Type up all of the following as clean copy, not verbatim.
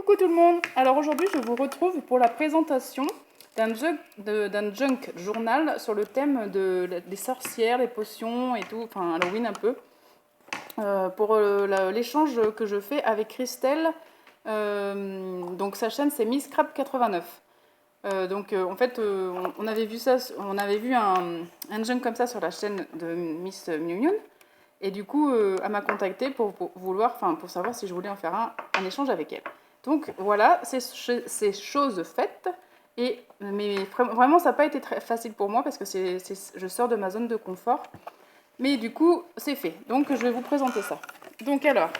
Coucou tout le monde. Alors aujourd'hui je vous retrouve pour la présentation d'un junk journal sur le thème des sorcières, les potions et tout, enfin Halloween un peu, pour l'échange que je fais avec Christelle. Donc sa chaîne c'est Miss Crab 89. En fait on avait vu ça, on avait vu un junk comme ça sur la chaîne de Miss Miu Miu. Et du coup, elle m'a contacté pour savoir si je voulais en faire un échange avec elle. Donc voilà, c'est chose faite. Mais vraiment, ça n'a pas été très facile pour moi parce que je sors de ma zone de confort. Mais du coup, c'est fait. Donc je vais vous présenter ça. Donc alors,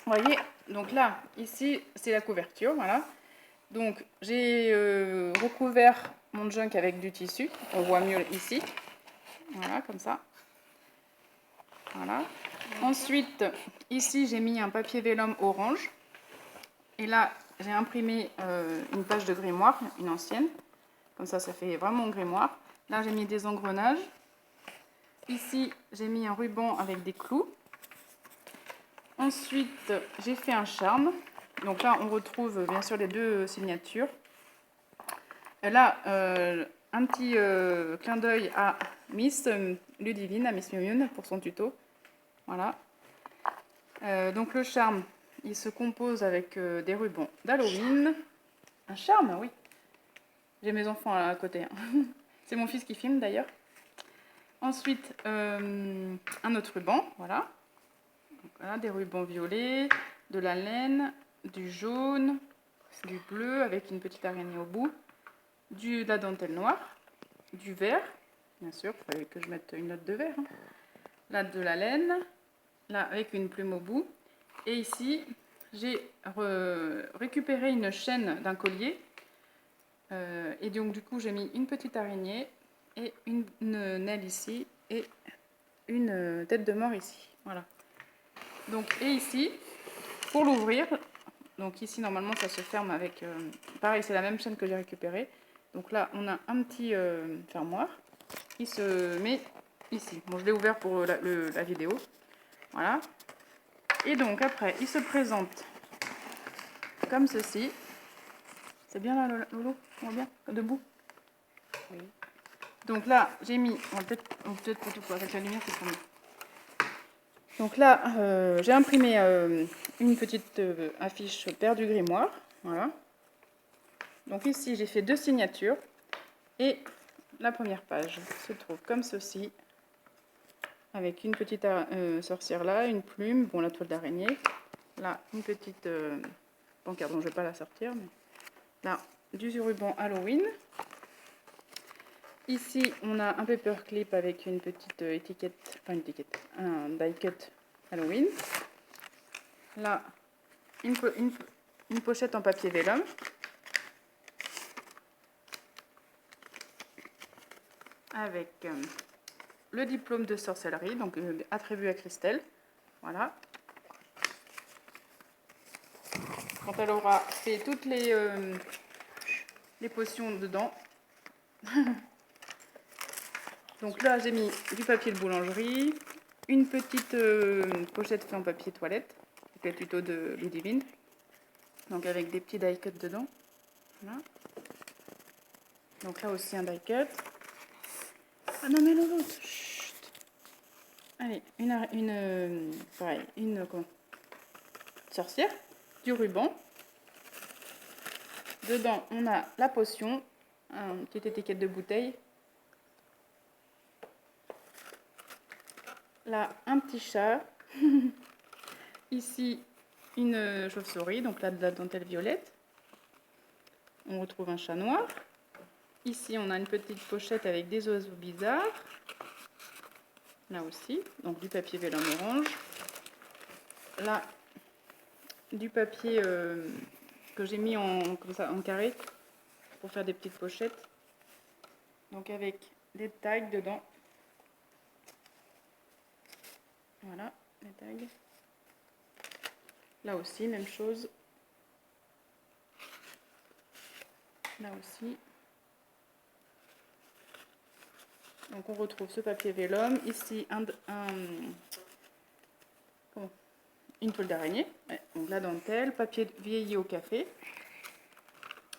vous voyez, donc là, ici, c'est la couverture, voilà. Donc j'ai recouvert mon junk avec du tissu. On voit mieux ici. Voilà, comme ça. Voilà. Ensuite, ici, j'ai mis un papier vélum orange. Et là, j'ai imprimé une page de grimoire, une ancienne. Comme ça fait vraiment un grimoire. Là, j'ai mis des engrenages. Ici, j'ai mis un ruban avec des clous. Ensuite, j'ai fait un charme. Donc là, on retrouve bien sûr les deux signatures. Et là, un petit clin d'œil à Miss Ludivine, à Miss Miu Miu pour son tuto. Voilà. Donc le charme, il se compose avec des rubans d'Halloween. Un charme, oui. J'ai mes enfants à côté. Hein. C'est mon fils qui filme d'ailleurs. Ensuite, un autre ruban, voilà. Donc, voilà, des rubans violets, de la laine, du jaune, du bleu avec une petite araignée au bout, de la dentelle noire, du vert, bien sûr, il fallait que je mette une note de vert. Hein. Là, de la laine, là, avec une plume au bout. Et ici, j'ai récupéré une chaîne d'un collier. Et donc, du coup, j'ai mis une petite araignée et une aile ici et une tête de mort ici. Voilà. Donc, et ici, pour l'ouvrir, donc ici, normalement, ça se ferme avec... pareil, c'est la même chaîne que j'ai récupérée. Donc là, on a un petit fermoir qui se met ici. Bon, je l'ai ouvert pour la vidéo. Voilà. Et donc, après, il se présente comme ceci. C'est bien là, Lolo? On voit bien? Debout? Oui. Donc là, j'ai mis... On va peut-être pas tout quoi, avec la lumière, c'est mieux. Donc là, j'ai imprimé une petite affiche Père du grimoire. Voilà. Donc ici, j'ai fait deux signatures. Et la première page se trouve comme ceci. Avec une petite sorcière là, une plume, bon, la toile d'araignée. Là, une petite pancarte, dont je ne vais pas la sortir. Mais... Là, du ruban Halloween. Ici, on a un paperclip avec une petite étiquette, enfin une étiquette, un die cut Halloween. Là, une pochette en papier vélum. Avec le diplôme de sorcellerie, donc attribué à Christelle. Voilà. Quand elle aura fait toutes les potions dedans. Donc là, j'ai mis du papier de boulangerie, une petite pochette faite en papier toilette, c'était le tuto de Ludivine. Donc avec des petits die cuts dedans. Voilà. Donc là aussi un die cut. Ah non mais l'autre. Chut. Allez, une sorcière, du ruban. Dedans, on a la potion, une petite étiquette de bouteille. Là, un petit chat. Ici, une chauve-souris, donc là de la dentelle violette. On retrouve un chat noir. Ici, on a une petite pochette avec des oiseaux bizarres. Là aussi, donc du papier vélum orange. Là, du papier que j'ai mis comme ça, en carré pour faire des petites pochettes. Donc avec des tags dedans. Voilà, les tags. Là aussi, même chose. Là aussi. Donc on retrouve ce papier vélum. Ici, une toile d'araignée. Ouais, donc la dentelle, papier vieilli au café.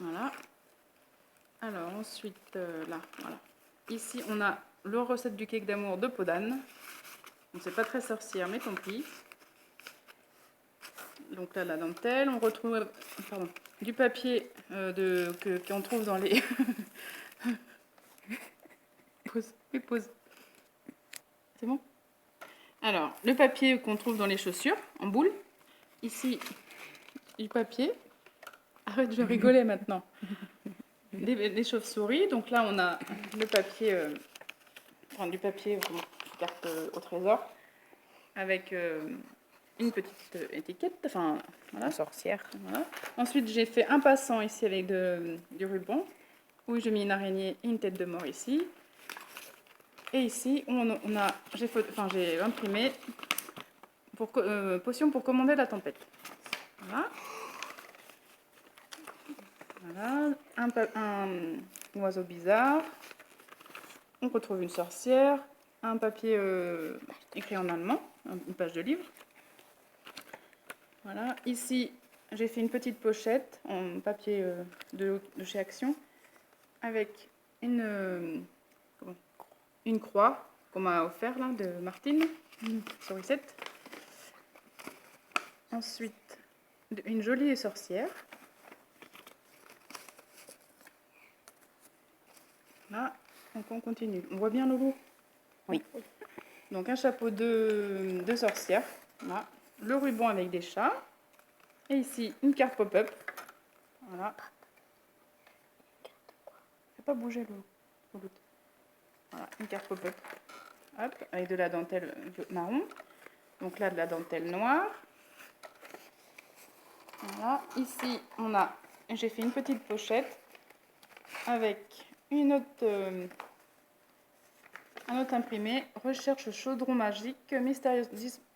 Voilà. Alors ensuite, là, voilà. Ici, on a le recette du cake d'amour de peau d'âne. Donc c'est pas très sorcière, mais tant pis. Donc là, la dentelle. On retrouve du papier qu'on trouve dans les... pause. C'est bon? Alors, le papier qu'on trouve dans les chaussures, en boule. Ici, du papier. Arrête, je rigolais maintenant. Les chauves-souris. Donc là, on a le papier, du papier carte au trésor, avec une petite étiquette, enfin, voilà. La sorcière. Voilà. Ensuite, j'ai fait un passant ici avec du ruban, où j'ai mis une araignée et une tête de mort ici. Et ici, j'ai imprimé potion pour commander la tempête. Voilà. Voilà. Un oiseau bizarre. On retrouve une sorcière. Un papier écrit en allemand, une page de livre. Voilà. Ici, j'ai fait une petite pochette en papier de chez Action avec une croix qu'on m'a offert là, de Martine, sourisette. Ensuite, une jolie sorcière. Là, donc on continue. On voit bien le logo? Oui. Donc un chapeau de sorcière. Là. Le ruban avec des chats. Et ici, une carte pop-up. Voilà. Fais pas bouger le bout. Voilà, une carte pop-up. Hop, avec de la dentelle marron. Donc là, de la dentelle noire. Voilà. Ici, j'ai fait une petite pochette avec un autre imprimé. Recherche chaudron magique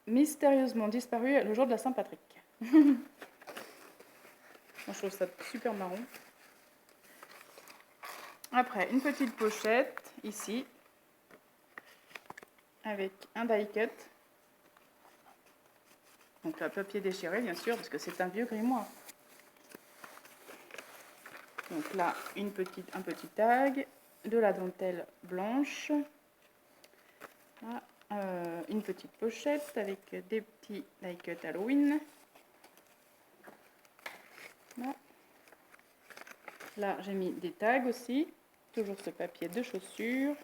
mystérieusement disparu le jour de la Saint-Patrick. Moi, je trouve ça super marrant. Après, une petite pochette ici avec un die cut. Donc le papier déchiré, bien sûr, parce que c'est un vieux grimoire. Donc là, un petit tag, de la dentelle blanche, là, une petite pochette avec des petits die cut Halloween. Là, j'ai mis des tags aussi, toujours ce papier de chaussures.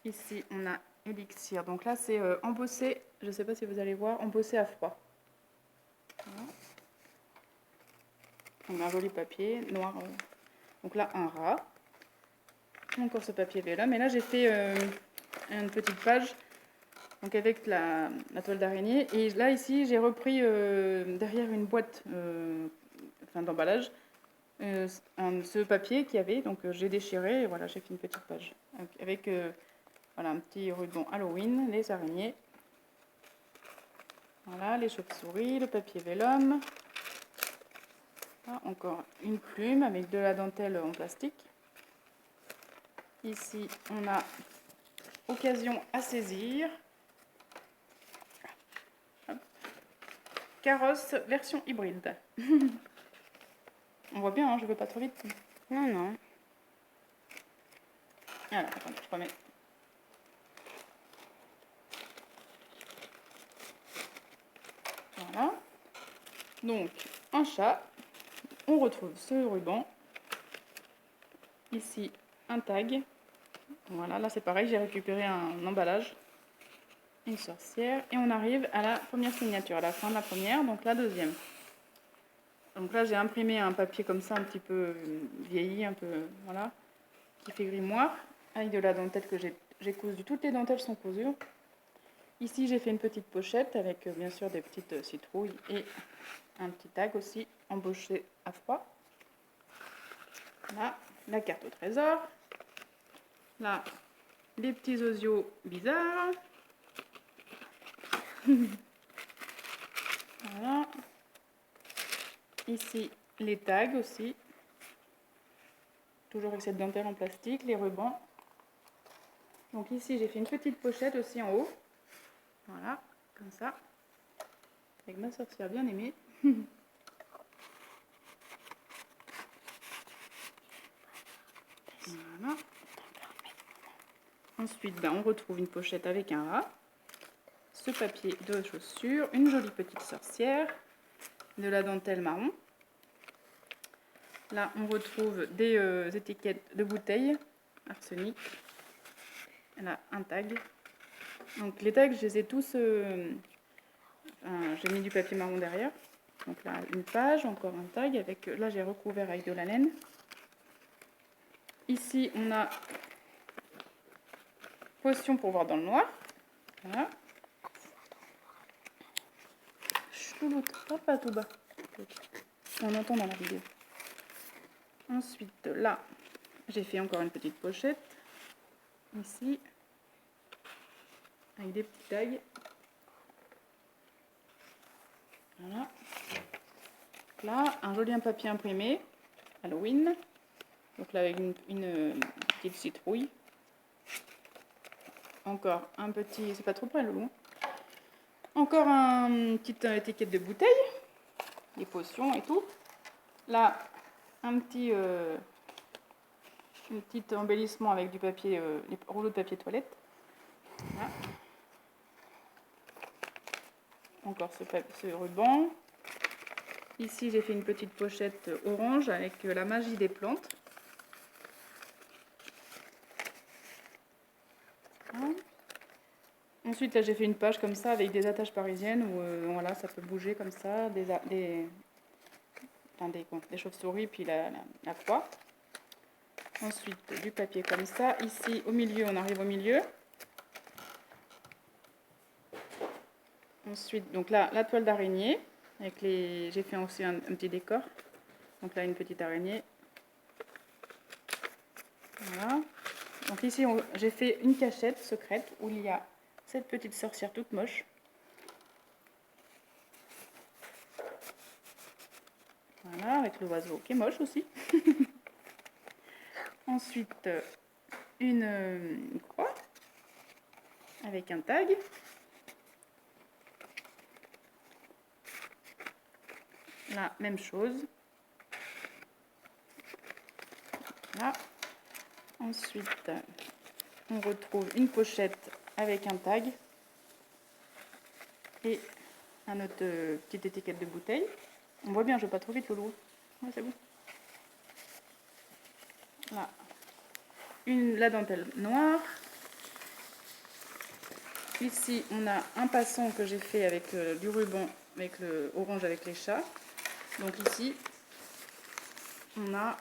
Ici, on a Elixir. Donc là, c'est embossé, je ne sais pas si vous allez voir, embossé à froid. Voilà. On a un joli papier noir. Donc là, un rat. Encore ce papier vélum. Et là, j'ai fait une petite page donc avec la toile d'araignée. Et là, ici, j'ai repris derrière une boîte d'emballage ce papier qu'il y avait. Donc j'ai déchiré et voilà, j'ai fait une petite page. Avec voilà, un petit ruban Halloween, les araignées. Voilà, les chauves-souris, le papier vélum. Là, encore une plume avec de la dentelle en plastique. Ici, on a occasion à saisir. Hop. Carrosse version hybride. On voit bien, hein, je ne vais pas trop vite. Non, non. Alors, attendez, je remets. Voilà. Donc, un chat. On retrouve ce ruban. Ici, un tag. Voilà, là c'est pareil, j'ai récupéré un emballage. Une sorcière. Et on arrive à la première signature, à la fin de la première, donc la deuxième. Donc là, j'ai imprimé un papier comme ça, un petit peu vieilli, un peu, voilà, qui fait grimoire, avec de la dentelle que j'ai cousue. Toutes les dentelles sont cousues. Ici, j'ai fait une petite pochette avec, bien sûr, des petites citrouilles et un petit tag aussi, emboché à froid. Là, la carte au trésor. Là, les petits osios bizarres. Voilà. Ici, les tags aussi. Toujours avec cette dentelle en plastique, les rubans. Donc ici, j'ai fait une petite pochette aussi en haut. Voilà, comme ça. avec ma sorcière bien aimée. Voilà. Ensuite, on retrouve une pochette avec un rat, ce papier de chaussures, une jolie petite sorcière, de la dentelle marron. Là, on retrouve des étiquettes de bouteilles, arsenic. Là, un tag. Donc les tags, je les ai tous... j'ai mis du papier marron derrière. Donc là, une page, encore un tag. Avec, là, j'ai recouvert avec de la laine. Ici, on a potion pour voir dans le noir. Voilà. Chouloute, pas tout bas. On entend dans la vidéo. Ensuite, là, j'ai fait encore une petite pochette. Ici. Avec des petits tags. Voilà. Là, un joli papier imprimé. Halloween. Donc là, avec une petite citrouille. Encore un petit... C'est pas trop près, le long. Encore une petite étiquette de bouteille. Des potions et tout. Là, un petit embellissement avec du papier, les rouleaux de papier toilette. Voilà. Encore ce ruban. Ici, j'ai fait une petite pochette orange avec la magie des plantes. Voilà. Ensuite, là, j'ai fait une page comme ça avec des attaches parisiennes où voilà, ça peut bouger comme ça, des chauves-souris, puis la croix. Ensuite, du papier comme ça. Ici, au milieu, on arrive au milieu. Ensuite, donc là, la toile d'araignée. J'ai fait aussi un petit décor. Donc là, une petite araignée. Voilà. Donc ici, j'ai fait une cachette secrète où il y a cette petite sorcière toute moche. Voilà, avec le oiseau qui est moche aussi. Ensuite, une croix avec un tag. Là, même chose. Là. Ensuite, on retrouve une pochette avec un tag et un autre petite étiquette de bouteille. On voit bien, je ne vais pas trop vite, Loulou. Ouais, c'est bon. Là, la dentelle noire. Ici, on a un passant que j'ai fait avec du ruban, avec le orange avec les chats. Donc ici, on a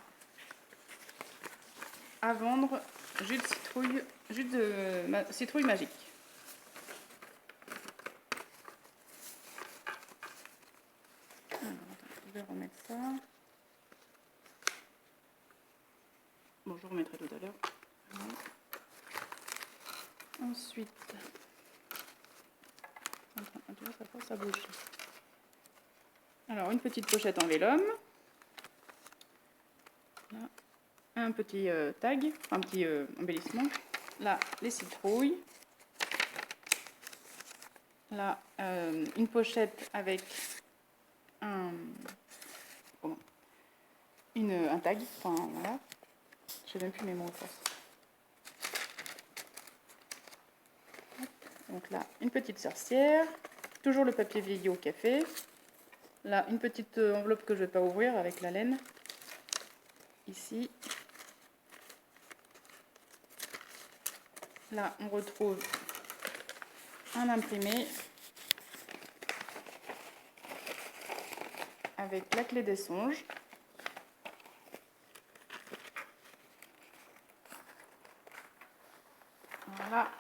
à vendre jus de citrouille magique. Alors, attends, je vais remettre ça. Bon, je remettrai tout à l'heure. Voilà. Ensuite, tu vois, ça bouge. Alors, une petite pochette en vélum. Là, un petit tag, un petit embellissement. Là, les citrouilles. Là, une pochette avec un tag. Enfin, voilà. Je sais même plus mes mots en force. Donc là, une petite sorcière. Toujours le papier vieilli au café. Là, une petite enveloppe que je ne vais pas ouvrir avec la laine. Ici. Là, on retrouve un imprimé avec la clé des songes. Voilà.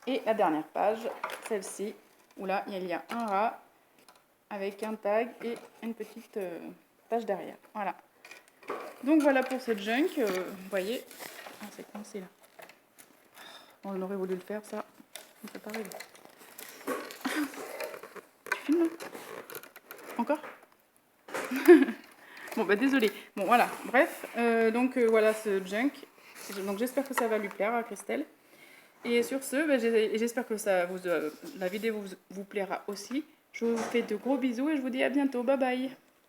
Et la dernière page, celle-ci, où là, il y a un rat avec un tag et une petite page derrière. Voilà. Donc voilà pour cette junk. Vous voyez, c'est coincé là. On aurait voulu le faire, ça. C'est pas arrivé. Tu filmes? Encore? Bon, bah désolé. Bon, voilà. Bref, voilà ce junk. Donc j'espère que ça va lui plaire à Christelle. Et sur ce, j'espère que la vidéo vous plaira aussi. Je vous fais de gros bisous et je vous dis à bientôt. Bye bye.